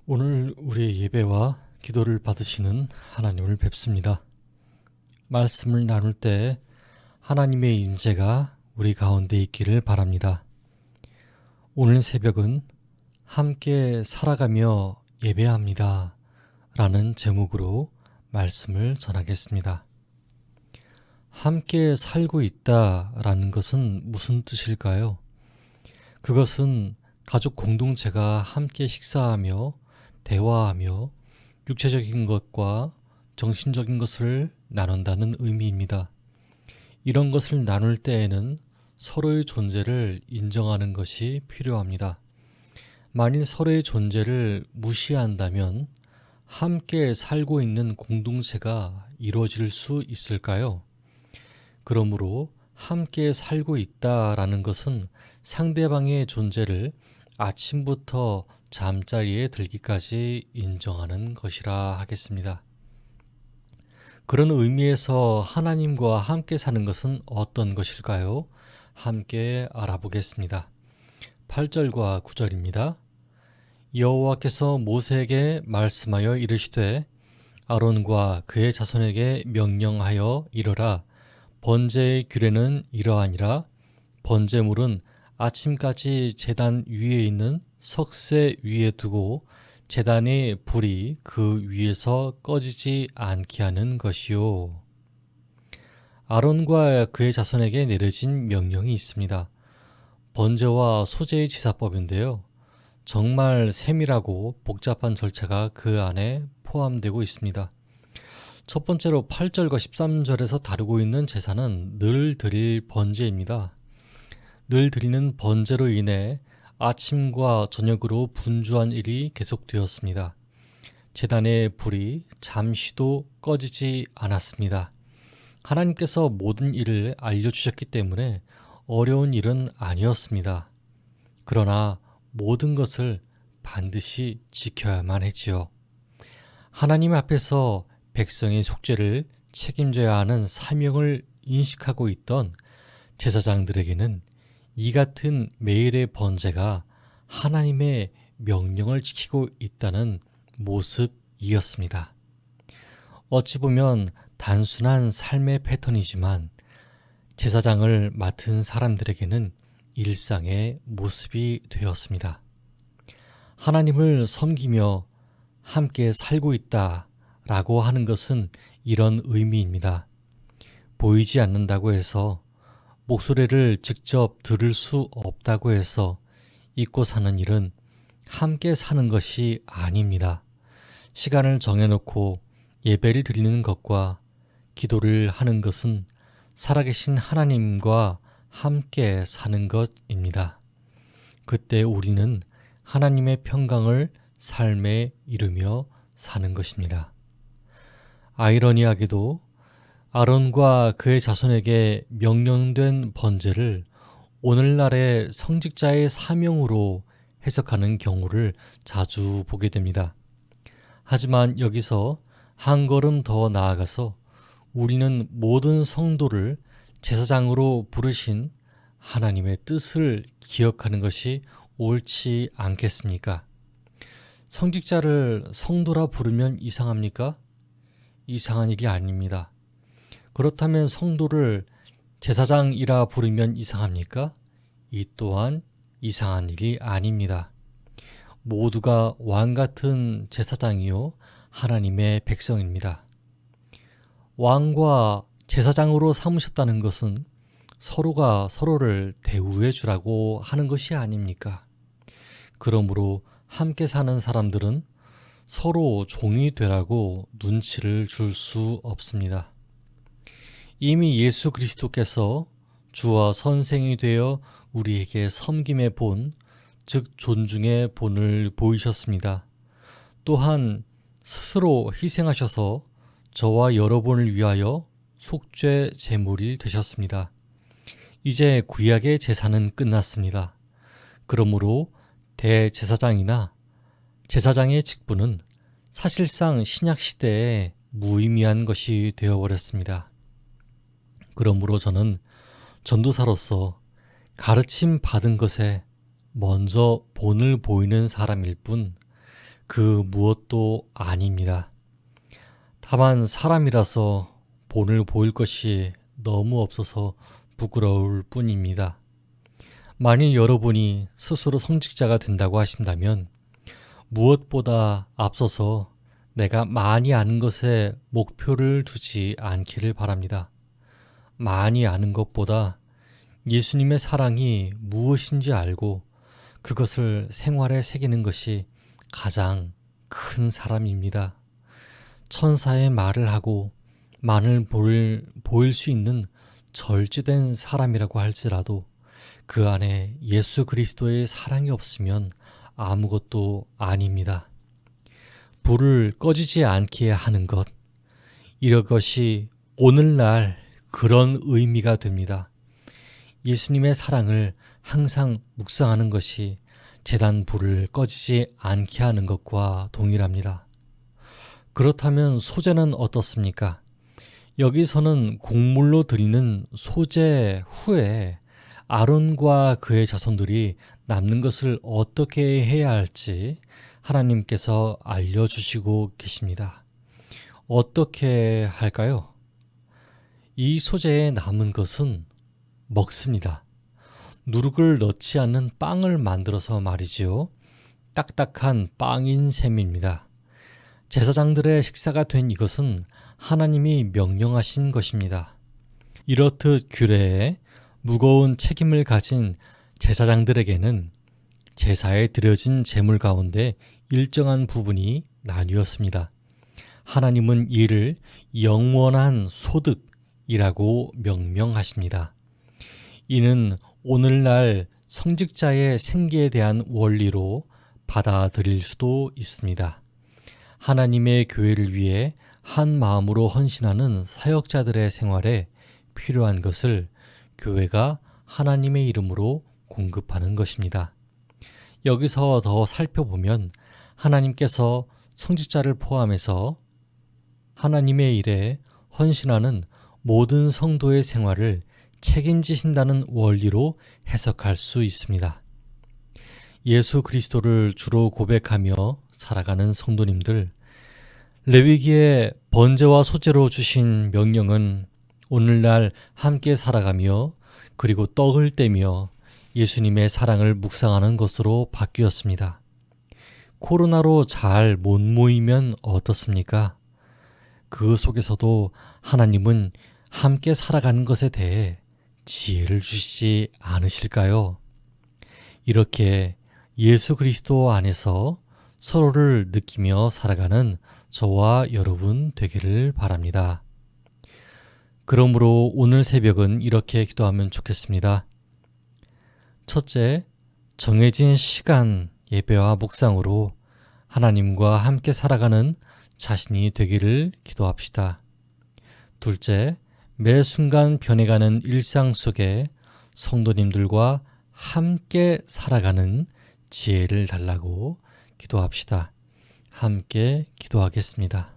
오늘 우리의 예배와 기도를 받으시는 하나님을 뵙습니다. 말씀을 나눌 때 하나님의 임재가 우리 가운데 있기를 바랍니다. 오늘 새벽은 함께 살아가며 예배합니다 라는 제목으로 말씀을 전하겠습니다. 함께 살고 있다라는 것은 무슨 뜻일까요? 그것은 가족 공동체가 함께 식사하며 대화하며 육체적인 것과 정신적인 것을 나눈다는 의미입니다. 이런 것을 나눌 때에는 서로의 존재를 인정하는 것이 필요합니다. 만일 서로의 존재를 무시한다면 함께 살고 있는 공동체가 이루어질 수 있을까요? 그러므로 함께 살고 있다라는 것은 상대방의 존재를 아침부터 잠자리에 들기까지 인정하는 것이라 하겠습니다. 그런 의미에서 하나님과 함께 사는 것은 어떤 것일까요? 함께 알아보겠습니다. 8절과 9절입니다. 여호와께서 모세에게 말씀하여 이르시되 아론과 그의 자손에게 명령하여 이르라. 번제의 규례는 이러하니라. 번제물은 아침까지 제단 위에 있는 석쇠 위에 두고 제단의 불이 그 위에서 꺼지지 않게 하는 것이요. 아론과 그의 자손에게 내려진 명령이 있습니다. 번제와 소제의 제사법인데요. 정말 세밀하고 복잡한 절차가 그 안에 포함되고 있습니다. 첫 번째로 8절과 13절에서 다루고 있는 제사는 늘 드릴 번제입니다. 늘 드리는 번제로 인해 아침과 저녁으로 분주한 일이 계속되었습니다. 제단의 불이 잠시도 꺼지지 않았습니다. 하나님께서 모든 일을 알려주셨기 때문에 어려운 일은 아니었습니다. 그러나 모든 것을 반드시 지켜야만 했지요. 하나님 앞에서 백성의 속죄를 책임져야 하는 사명을 인식하고 있던 제사장들에게는 이 같은 매일의 번제가 하나님의 명령을 지키고 있다는 모습이었습니다. 어찌 보면 단순한 삶의 패턴이지만 제사장을 맡은 사람들에게는 일상의 모습이 되었습니다. 하나님을 섬기며 함께 살고 있다라고 하는 것은 이런 의미입니다. 보이지 않는다고 해서 목소리를 직접 들을 수 없다고 해서 잊고 사는 일은 함께 사는 것이 아닙니다. 시간을 정해놓고 예배를 드리는 것과 기도를 하는 것은 살아계신 하나님과 함께 사는 것입니다. 그때 우리는 하나님의 평강을 삶에 이루며 사는 것입니다. 아이러니하게도 아론과 그의 자손에게 명령된 번제를 오늘날의 성직자의 사명으로 해석하는 경우를 자주 보게 됩니다. 하지만 여기서 한 걸음 더 나아가서 우리는 모든 성도를 제사장으로 부르신 하나님의 뜻을 기억하는 것이 옳지 않겠습니까? 성직자를 성도라 부르면 이상합니까? 이상한 일이 아닙니다. 그렇다면 성도를 제사장이라 부르면 이상합니까? 이 또한 이상한 일이 아닙니다. 모두가 왕 같은 제사장이요 하나님의 백성입니다. 왕과 제사장으로 삼으셨다는 것은 서로가 서로를 대우해 주라고 하는 것이 아닙니까? 그러므로 함께 사는 사람들은 서로 종이 되라고 눈치를 줄 수 없습니다. 이미 예수 그리스도께서 주와 선생이 되어 우리에게 섬김의 본, 즉 존중의 본을 보이셨습니다. 또한 스스로 희생하셔서 저와 여러분을 위하여 속죄 제물이 되셨습니다. 이제 구약의 제사는 끝났습니다. 그러므로 대제사장이나 제사장의 직분은 사실상 신약 시대에 무의미한 것이 되어버렸습니다. 그러므로 저는 전도사로서 가르침 받은 것에 먼저 본을 보이는 사람일 뿐 그 무엇도 아닙니다. 다만 사람이라서 본을 보일 것이 너무 없어서 부끄러울 뿐입니다. 만일 여러분이 스스로 성직자가 된다고 하신다면 무엇보다 앞서서 내가 많이 아는 것에 목표를 두지 않기를 바랍니다. 많이 아는 것보다 예수님의 사랑이 무엇인지 알고 그것을 생활에 새기는 것이 가장 큰 사람입니다. 천사의 말을 하고 만을 보일 수 있는 절제된 사람이라고 할지라도 그 안에 예수 그리스도의 사랑이 없으면 아무것도 아닙니다. 불을 꺼지지 않게 하는 것, 이것이 오늘날 그런 의미가 됩니다. 예수님의 사랑을 항상 묵상하는 것이 제단 불을 꺼지지 않게 하는 것과 동일합니다. 그렇다면 소제는 어떻습니까? 여기서는 곡물로 드리는 소제 후에 아론과 그의 자손들이 남는 것을 어떻게 해야 할지 하나님께서 알려주시고 계십니다. 어떻게 할까요? 이 소제에 남은 것은 먹습니다. 누룩을 넣지 않는 빵을 만들어서 말이지요. 딱딱한 빵인 셈입니다. 제사장들의 식사가 된 이것은 하나님이 명령하신 것입니다. 이렇듯 규례에 무거운 책임을 가진 제사장들에게는 제사에 드려진 제물 가운데 일정한 부분이 나뉘었습니다. 하나님은 이를 영원한 소득이라고 명명하십니다. 이는 오늘날 성직자의 생계에 대한 원리로 받아들일 수도 있습니다. 하나님의 교회를 위해 한 마음으로 헌신하는 사역자들의 생활에 필요한 것을 교회가 하나님의 이름으로 공급하는 것입니다. 여기서 더 살펴보면 하나님께서 성직자를 포함해서 하나님의 일에 헌신하는 모든 성도의 생활을 책임지신다는 원리로 해석할 수 있습니다. 예수 그리스도를 주로 고백하며 살아가는 성도님들, 레위기의 번제와 소제로 주신 명령은 오늘날 함께 살아가며 그리고 떡을 떼며 예수님의 사랑을 묵상하는 것으로 바뀌었습니다. 코로나로 잘 못 모이면 어떻습니까? 그 속에서도 하나님은 함께 살아가는 것에 대해 지혜를 주시지 않으실까요? 이렇게 예수 그리스도 안에서 서로를 느끼며 살아가는 저와 여러분 되기를 바랍니다. 그러므로 오늘 새벽은 이렇게 기도하면 좋겠습니다. 첫째, 정해진 시간 예배와 묵상으로 하나님과 함께 살아가는 자신이 되기를 기도합시다. 둘째, 매 순간 변해가는 일상 속에 성도님들과 함께 살아가는 지혜를 달라고 기도합시다. 함께 기도하겠습니다.